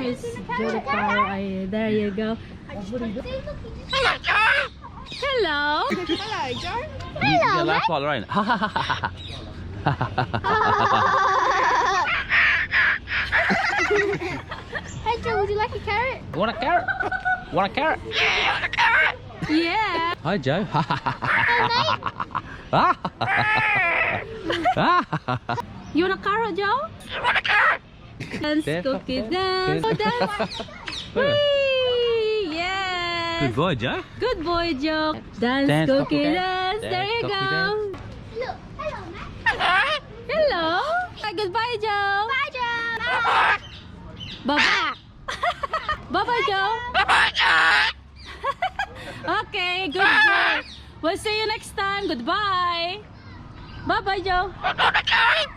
is Joe the Parrot. There you go. Hello, Joe. Hello. Hello, Joe. Hello, laugh while they're in. Hey, Joe, would you like a carrot? Want a carrot? Want a carrot? Yeah, I want a carrot. Yeah. Hi, Joe. You want a carrot, Joe? I want a carrot. Dance, cookie, dance. Oh, dance. Whee! Yes. Good boy, Joe. Good boy, Joe. Dance, cookie, dance. There you cookie, go. Look, hello, Matt. Hello. Goodbye, Joe. Bye, Joe. Bye. Bye-bye. Bye-bye, Joe. Bye, Joe. Okay, good boy. We'll see you next time. Goodbye. Bye-bye, Joe. Bye, Joe.